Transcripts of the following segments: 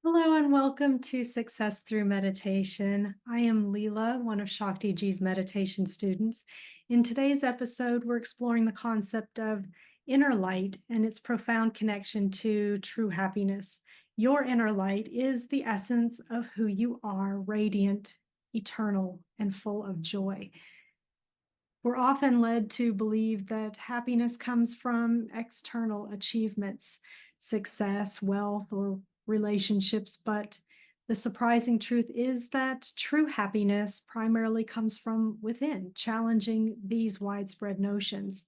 Hello and welcome to Success Through Meditation. I am Leela, one of Shakti Ji's meditation students. In today's episode, we're exploring the concept of inner light and its profound connection to true happiness. Your inner light is the essence of who you are, radiant, eternal, and full of joy. We're often led to believe that happiness comes from external achievements, success, wealth, or relationships, but the surprising truth is that true happiness primarily comes from within, challenging these widespread notions.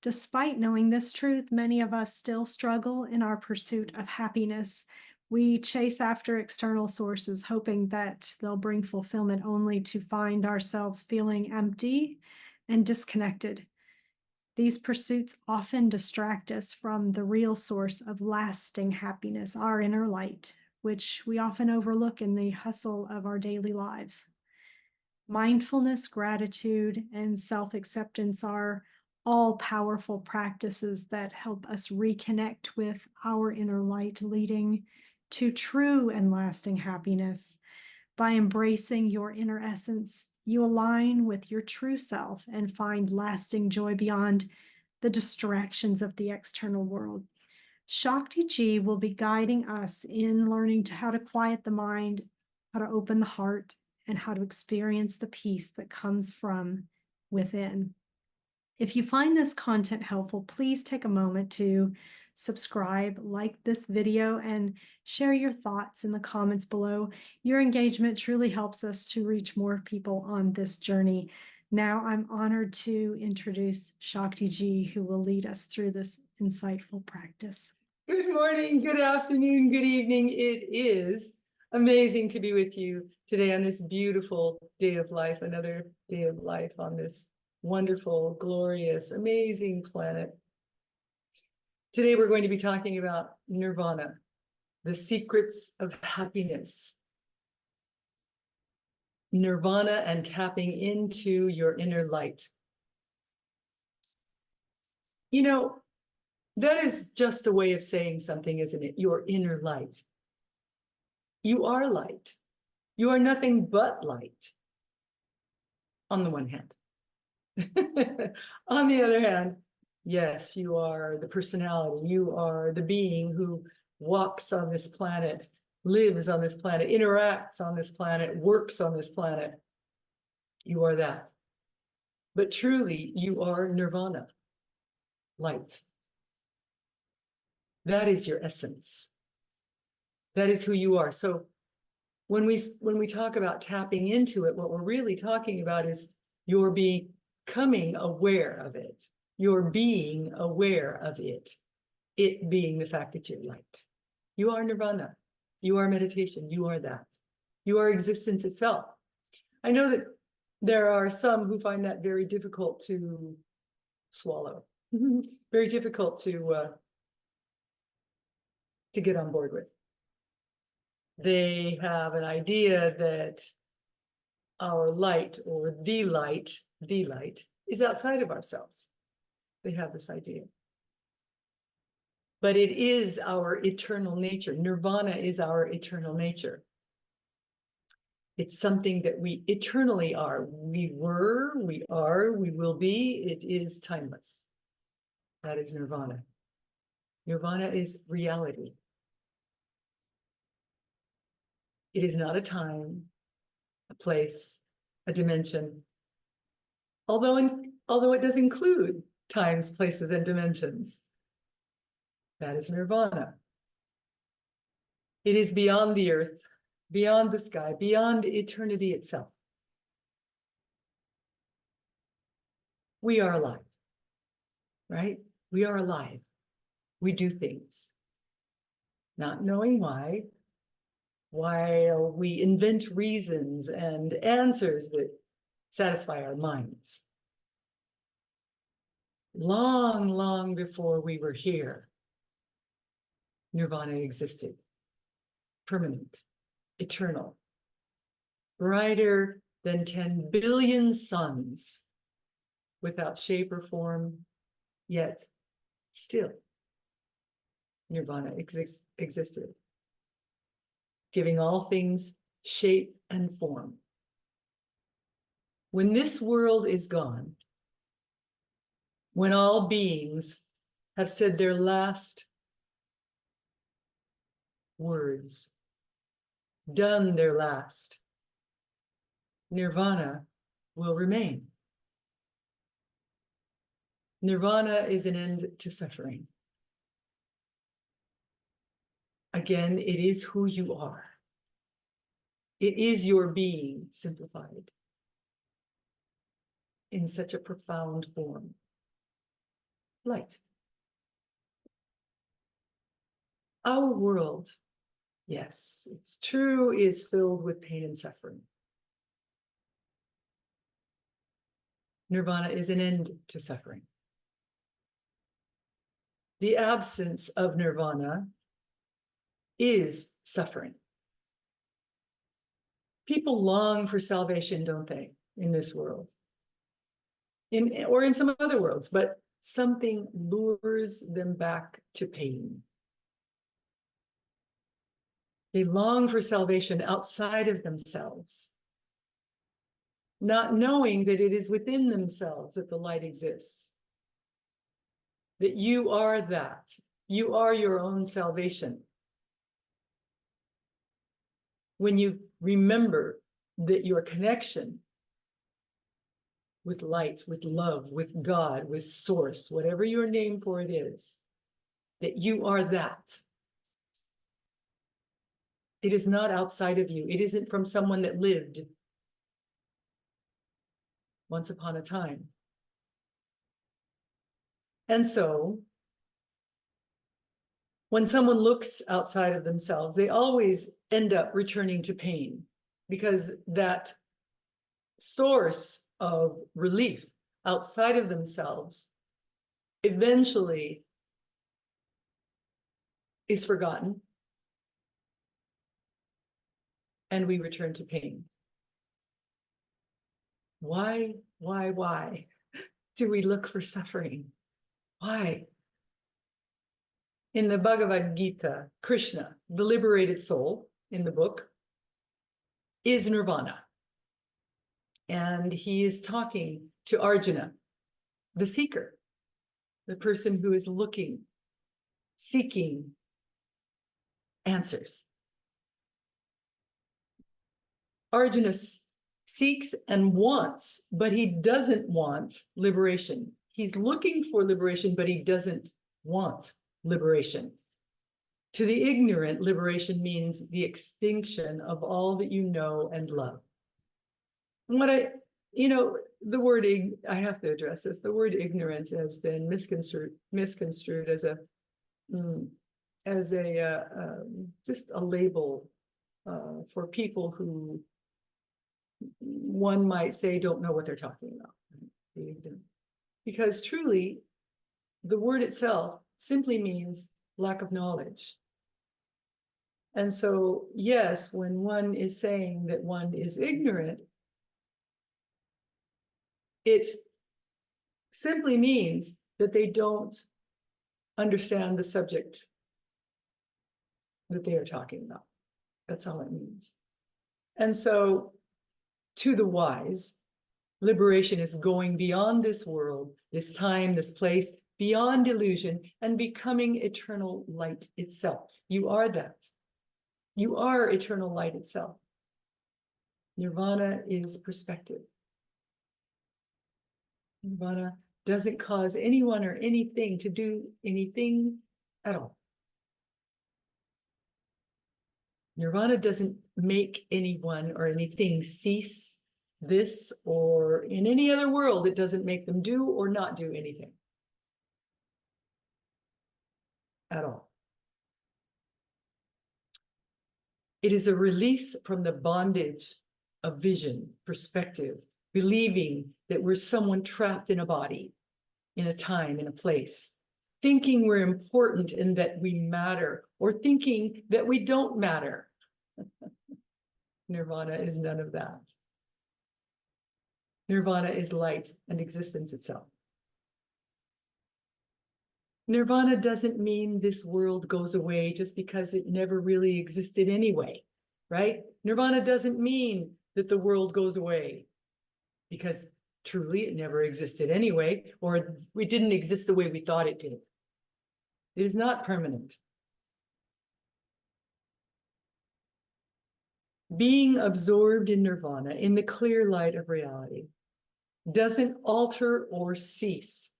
Despite knowing this truth, many of us still struggle in our pursuit of happiness. We chase after external sources, hoping that they'll bring fulfillment, only to find ourselves feeling empty and disconnected. These pursuits often distract us from the real source of lasting happiness, our inner light, which we often overlook in the hustle of our daily lives. Mindfulness, gratitude, and self-acceptance are all powerful practices that help us reconnect with our inner light, leading to true and lasting happiness. By embracing your inner essence, you align with your true self and find lasting joy beyond the distractions of the external world. Shakti Ji will be guiding us in learning how to quiet the mind, how to open the heart, and how to experience the peace that comes from within. If you find this content helpful, please take a moment to subscribe, like this video, and share your thoughts in the comments below. Your engagement truly helps us to reach more people on this journey. Now I'm honored to introduce Shakti Ji, who will lead us through this insightful practice. Good morning, good afternoon, good evening. It is amazing to be with you today on this beautiful day of life, another day of life on this wonderful, glorious, amazing planet. Today we're going to be talking about Nirvana, the secrets of happiness. Nirvana and tapping into your inner light. You know, that is just a way of saying something, isn't it? Your inner light. You are light. You are nothing but light, on the one hand. On the other hand, yes, you are the personality. You are the being who walks on this planet, lives on this planet, interacts on this planet, works on this planet. You are that. But truly, you are Nirvana, light. That is your essence. That is who you are. So when we talk about tapping into it, what we're really talking about is your becoming aware of it, your being aware of it, it being the fact that you're light. You are Nirvana. You are meditation. You are that. You are existence itself. I know that there are some who find that very difficult to swallow, very difficult to get on board with. They have an idea that our light, or the light is outside of ourselves. They have this idea. But it is our eternal nature. Nirvana is our eternal nature. It's something that we eternally are. We were, we are, we will be. It is timeless. That is Nirvana. Nirvana is reality. It is not a time, a place, a dimension, although it does include times, places, and dimensions. That is Nirvana. It is beyond the earth, beyond the sky, beyond eternity itself. We are alive, right? We are alive. We do things, not knowing why, while we invent reasons and answers that satisfy our minds. Long, long before we were here, Nirvana existed, permanent, eternal, brighter than 10 billion suns, without shape or form, yet still Nirvana existed. giving all things shape and form. When this world is gone, when all beings have said their last words, done their last, Nirvana will remain. Nirvana is an end to suffering. Again, it is who you are. It is your being simplified in such a profound form. Light. Our world, yes, it's true, is filled with pain and suffering. Nirvana is an end to suffering. The absence of nirvana is suffering. People long for salvation, don't they, in this world? Or in some other worlds, but something lures them back to pain. They long for salvation outside of themselves, not knowing that it is within themselves that the light exists. That you are that. You are your own salvation. When you remember that your connection with light, with love, with God, with source, whatever your name for it is, that you are that. It is not outside of you. It isn't from someone that lived once upon a time. And so, when someone looks outside of themselves, they always end up returning to pain, because that source of relief outside of themselves eventually is forgotten, and we return to pain. Why do we look for suffering? Why? In the Bhagavad Gita, Krishna, the liberated soul in the book, is nirvana. And he is talking to Arjuna, the seeker, the person who is looking, seeking answers. Arjuna seeks and wants, but he doesn't want liberation. He's looking for liberation, but he doesn't want liberation. To the ignorant, liberation means the extinction of all that you know and love. And what the word, I have to address this, the word ignorant has been misconstrued as just a label for people who one might say don't know what they're talking about. Because truly, the word itself simply means lack of knowledge. And so, yes, when one is saying that one is ignorant, it simply means that they don't understand the subject that they are talking about. That's all it means. And so, to the wise, liberation is going beyond this world, this time, this place, beyond illusion, and becoming eternal light itself. You are that. You are eternal light itself. Nirvana is perspective. Nirvana doesn't cause anyone or anything to do anything at all. Nirvana doesn't make anyone or anything cease this, or in any other world, it doesn't make them do or not do anything at all. It is a release from the bondage of vision, perspective, believing that we're someone trapped in a body, in a time, in a place, thinking we're important and that we matter, or thinking that we don't matter. Nirvana is none of that. Nirvana is light and existence itself. Nirvana doesn't mean this world goes away just because it never really existed anyway. right? Nirvana doesn't mean that the world goes away, because truly it never existed anyway, or it didn't exist the way we thought it did. It is not permanent. Being absorbed in nirvana, in the clear light of reality, doesn't alter or cease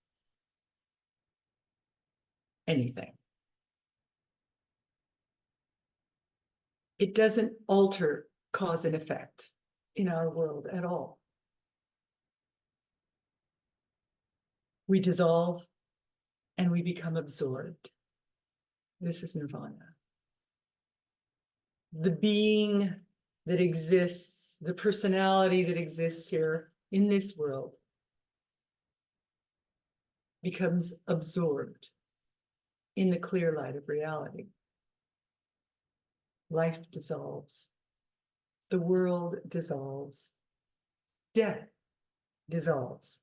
anything. It doesn't alter cause and effect in our world at all. We dissolve and we become absorbed. This is nirvana. The being that exists, the personality that exists here in this world, becomes absorbed in the clear light of reality. Life dissolves. The world dissolves. Death dissolves.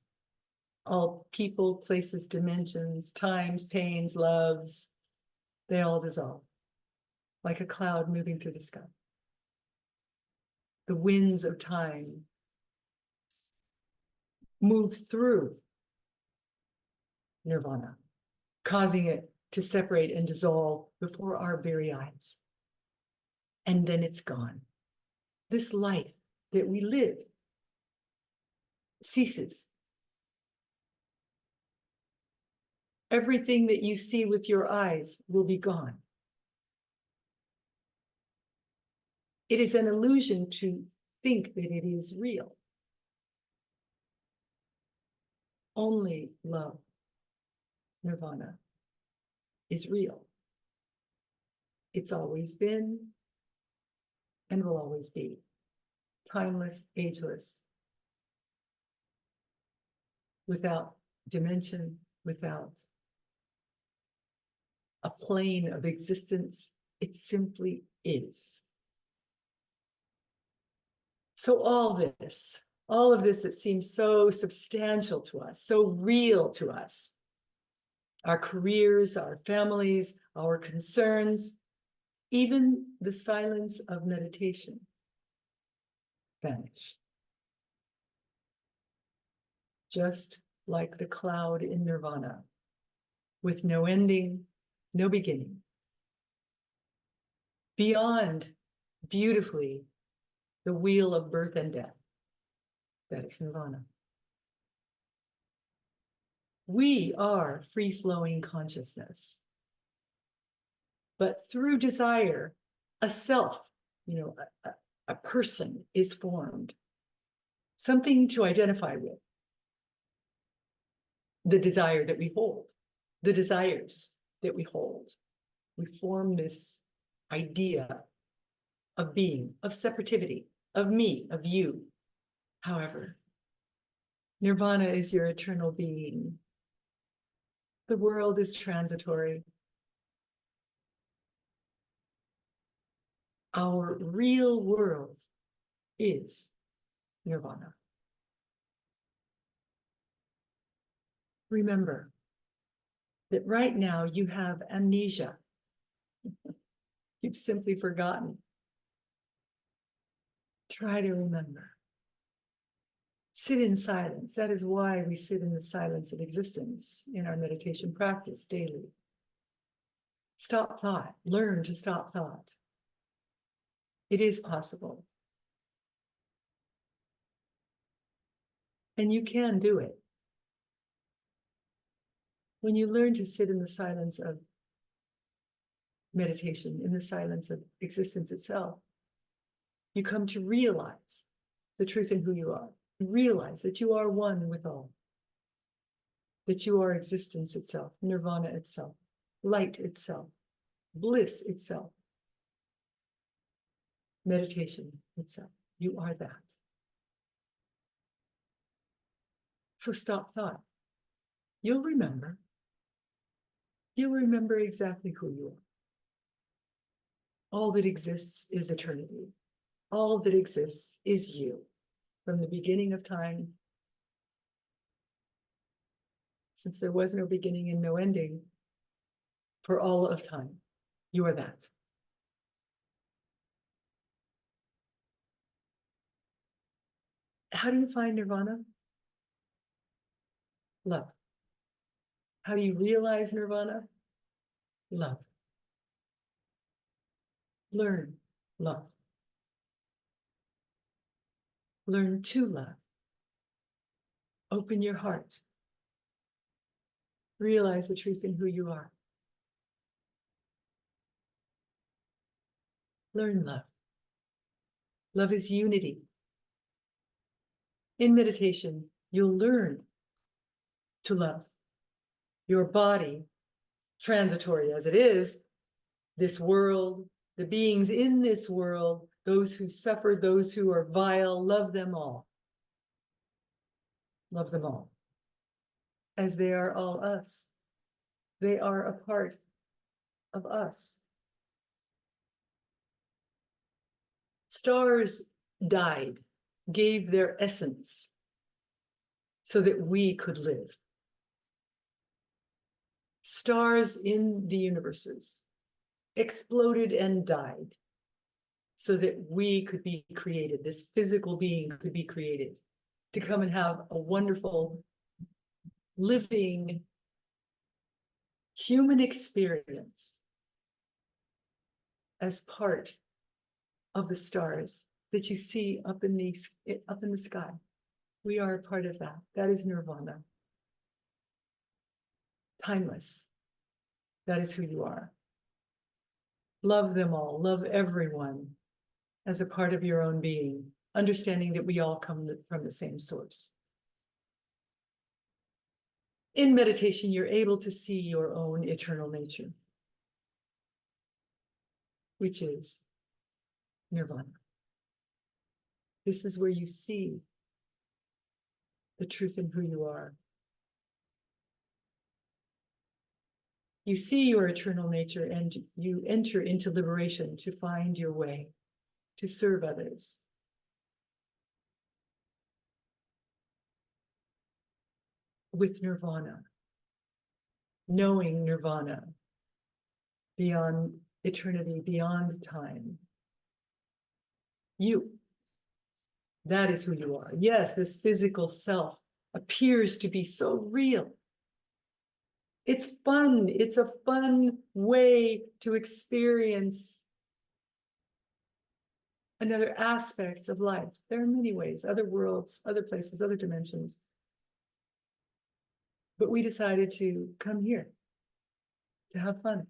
All people, places, dimensions, times, pains, loves, they all dissolve like a cloud moving through the sky. The winds of time move through nirvana, causing it to separate and dissolve before our very eyes. And then it's gone. This life that we live ceases. Everything that you see with your eyes will be gone. It is an illusion to think that it is real. Only love, nirvana, is real. It's always been and will always be. Timeless, ageless, without dimension, without a plane of existence. It simply is. So all of this that seems so substantial to us, so real to us, our careers, our families, our concerns, even the silence of meditation, vanish. Just like the cloud in nirvana, with no ending, no beginning. Beyond, beautifully, the wheel of birth and death. That is nirvana. We are free-flowing consciousness. But through desire, a self, a person is formed. Something to identify with. The desire that we hold, the desires that we hold. We form this idea of being, of separativity, of me, of you. However, nirvana is your eternal being. The world is transitory. Our real world is nirvana. Remember that right now you have amnesia. You've simply forgotten. Try to remember. Sit in silence. That is why we sit in the silence of existence in our meditation practice daily. Stop thought. Learn to stop thought. It is possible. And you can do it. When you learn to sit in the silence of meditation, in the silence of existence itself, you come to realize the truth in who you are. You realize that you are one with all, that you are existence itself, nirvana itself, light itself, bliss itself, meditation itself. You are that. So stop thought. You'll remember. You'll remember exactly who you are. All that exists is eternity. All that exists is you. From the beginning of time, since there was no beginning and no ending, for all of time, you are that. How do you find nirvana? Love. How do you realize nirvana? Love. Learn love. Learn to love. Open your heart. Realize the truth in who you are. Learn love. Love is unity. In meditation, you'll learn to love your body, transitory as it is, this world, the beings in this world, those who suffer, those who are vile, love them all. Love them all. As they are all us. They are a part of us. Stars died, gave their essence so that we could live. Stars in the universes exploded and died so that we could be created, this physical being could be created, to come and have a wonderful, living, human experience as part of the stars that you see up in the sky. We are a part of that. That is nirvana. Timeless. That is who you are. Love them all. Love everyone as a part of your own being, understanding that we all come from the same source. In meditation, you're able to see your own eternal nature, which is nirvana. This is where you see the truth in who you are. You see your eternal nature and you enter into liberation to find your way, to serve others. With nirvana, knowing nirvana beyond eternity, beyond time. You, that is who you are. Yes, this physical self appears to be so real. It's fun. It's a fun way to experience another aspect of life. There are many ways, other worlds, other places, other dimensions. But we decided to come here to have fun.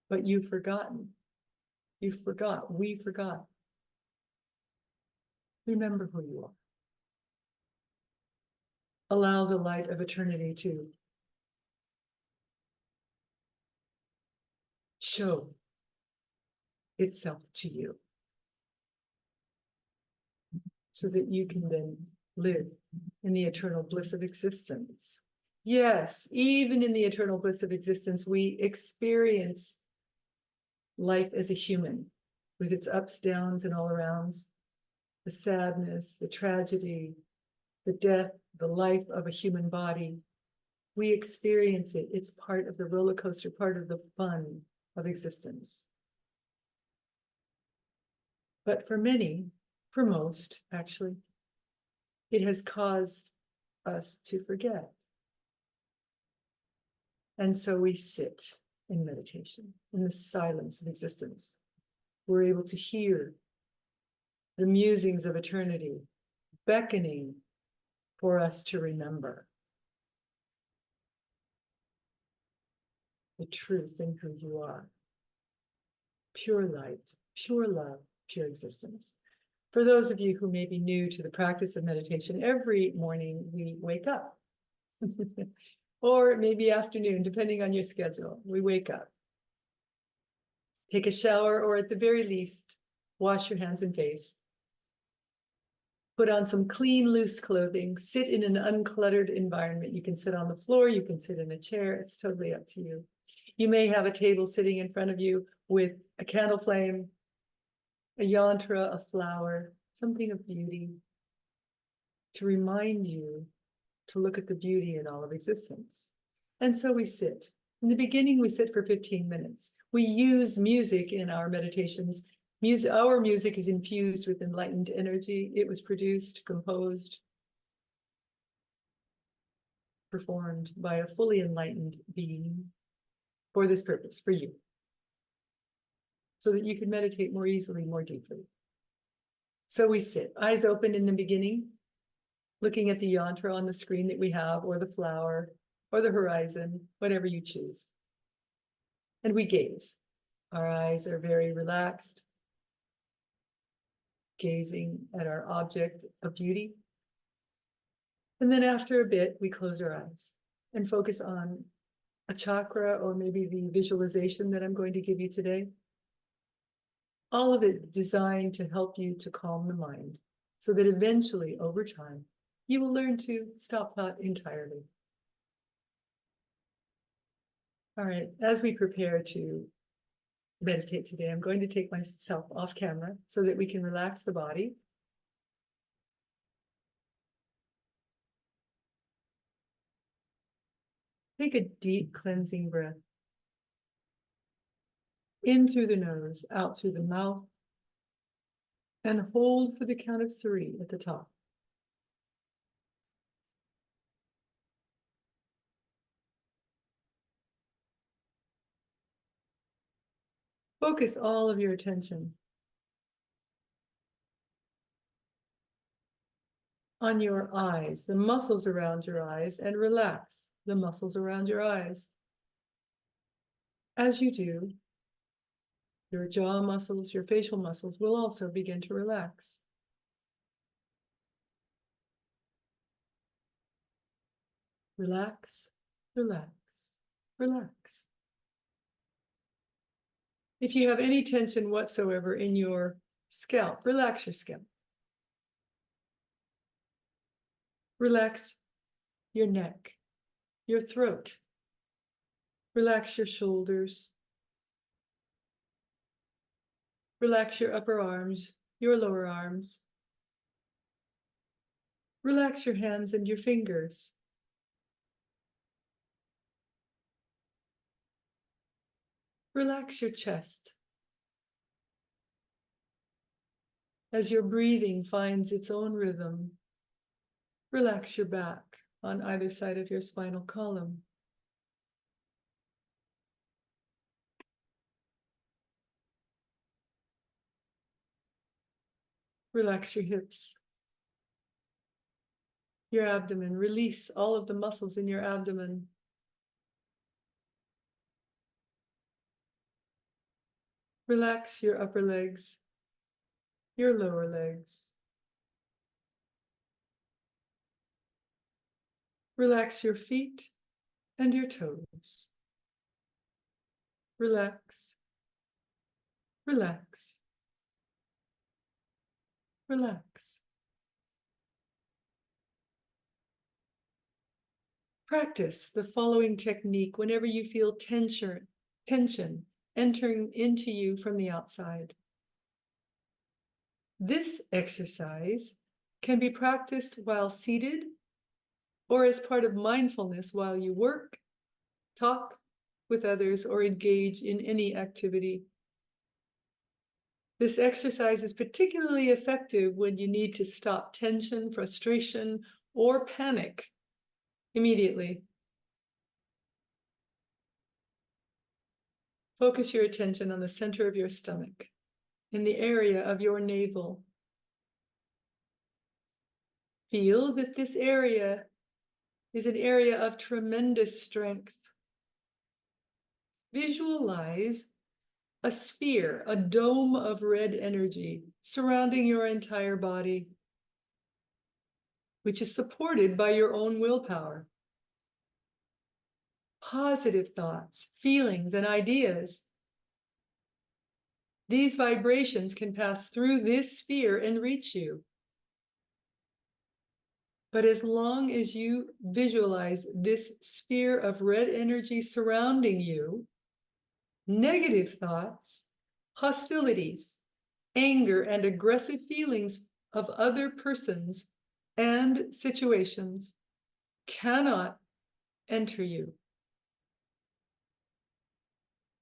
But you've forgotten. You forgot. We forgot. Remember who you are. Allow the light of eternity to show itself to you so that you can then live in the eternal bliss of existence. Yes, even in the eternal bliss of existence, we experience life as a human with its ups, downs, and all arounds, the sadness, the tragedy, the death, the life of a human body. We experience it. It's part of the roller coaster, part of the fun of existence. But for many, for most, actually, it has caused us to forget. And so we sit in meditation, in the silence of existence. We're able to hear the musings of eternity beckoning for us to remember the truth in who you are. Pure light, pure love, pure existence. For those of you who may be new to the practice of meditation, every morning we wake up. Or maybe afternoon, depending on your schedule. We wake up, take a shower, or at the very least, wash your hands and face. Put on some clean, loose clothing, sit in an uncluttered environment. You can sit on the floor, you can sit in a chair, it's totally up to you. You may have a table sitting in front of you with a candle flame, a yantra, a flower, something of beauty to remind you to look at the beauty in all of existence. And so we sit. In the beginning, we sit for 15 minutes. We use music in our meditations Our music is infused with enlightened energy. It was produced, composed, performed by a fully enlightened being for this purpose, for you, so that you can meditate more easily, more deeply. So we sit, eyes open in the beginning, looking at the yantra on the screen that we have, or the flower, or the horizon, whatever you choose. And we gaze. Our eyes are very relaxed, gazing at our object of beauty. And then after a bit, we close our eyes and focus on a chakra, or maybe the visualization that I'm going to give you today. All of it designed to help you to calm the mind, so that eventually, over time, you will learn to stop thought entirely. All right, as we prepare to meditate today, I'm going to take myself off camera so that we can relax the body. Take a deep cleansing breath. In through the nose, out through the mouth, and hold for the count of 3 at the top. Focus all of your attention on your eyes, the muscles around your eyes, and relax the muscles around your eyes. As you do, your jaw muscles, your facial muscles will also begin to relax. Relax, relax, relax. If you have any tension whatsoever in your scalp, relax your scalp. Relax your neck, your throat. Relax your shoulders. Relax your upper arms, your lower arms. Relax your hands and your fingers. Relax your chest. As your breathing finds its own rhythm, relax your back on either side of your spinal column. Relax your hips, your abdomen. Release all of the muscles in your abdomen. Relax your upper legs, your lower legs. Relax your feet and your toes. Relax, relax, relax. Practice the following technique whenever you feel tension entering into you from the outside. This exercise can be practiced while seated or as part of mindfulness while you work, talk with others, or engage in any activity. This exercise is particularly effective when you need to stop tension, frustration, or panic immediately. Focus your attention on the center of your stomach, in the area of your navel. Feel that this area is an area of tremendous strength. Visualize a sphere, a dome of red energy surrounding your entire body, which is supported by your own willpower. Positive thoughts, feelings, and ideas. These vibrations can pass through this sphere and reach you. But as long as you visualize this sphere of red energy surrounding you, negative thoughts, hostilities, anger, and aggressive feelings of other persons and situations cannot enter you.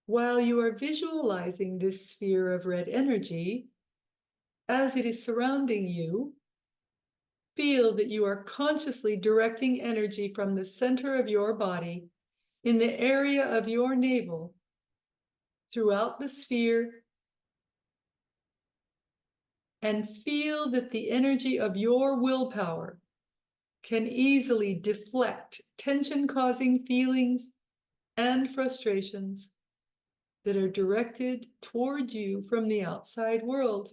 While you are visualizing this sphere of red energy, as it is surrounding you, feel that you are consciously directing energy from the center of your body in the area of your navel throughout the sphere, and feel that the energy of your willpower can easily deflect tension-causing feelings and frustrations that are directed toward you from the outside world.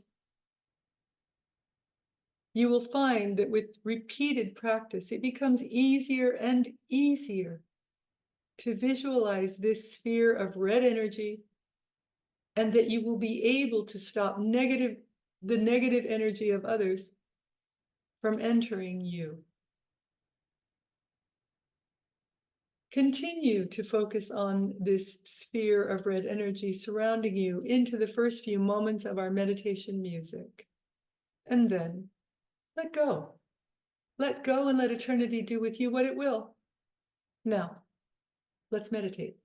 You will find that with repeated practice, it becomes easier and easier to visualize this sphere of red energy, and that you will be able to stop the negative energy of others from entering you. Continue to focus on this sphere of red energy surrounding you into the first few moments of our meditation music. And then let go. Let go and let eternity do with you what it will. Now, let's meditate.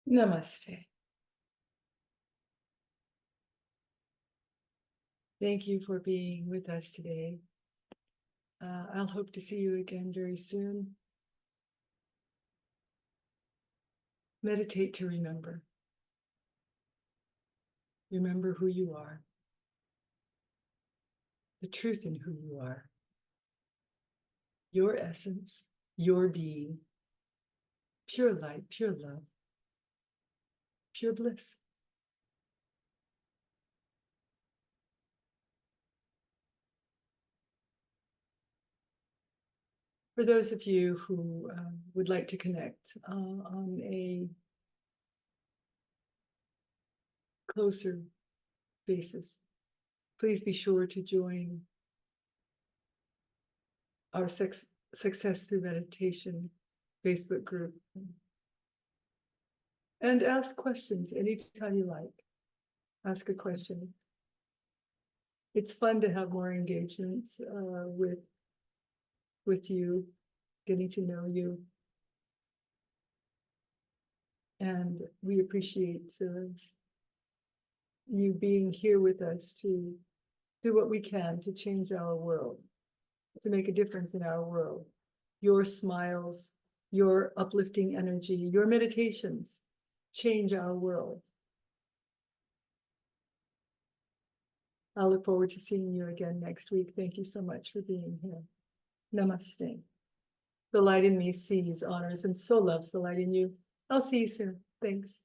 Namaste. Thank you for being with us today. I'll hope to see you again very soon. Meditate to remember. Remember who you are, the truth in who you are, your essence, your being, pure light, pure love, pure bliss. For those of you who would like to connect on a closer basis, please be sure to join our Success Through Meditation Facebook group and ask questions anytime you like. Ask a question. It's fun to have more engagements with you, getting to know you. And we appreciate you being here with us to do what we can to change our world, to make a difference in our world. Your smiles, your uplifting energy, your meditations change our world. I'll look forward to seeing you again next week. Thank you so much for being here. Namaste. The light in me sees, honors, and so loves the light in you. I'll see you soon. Thanks.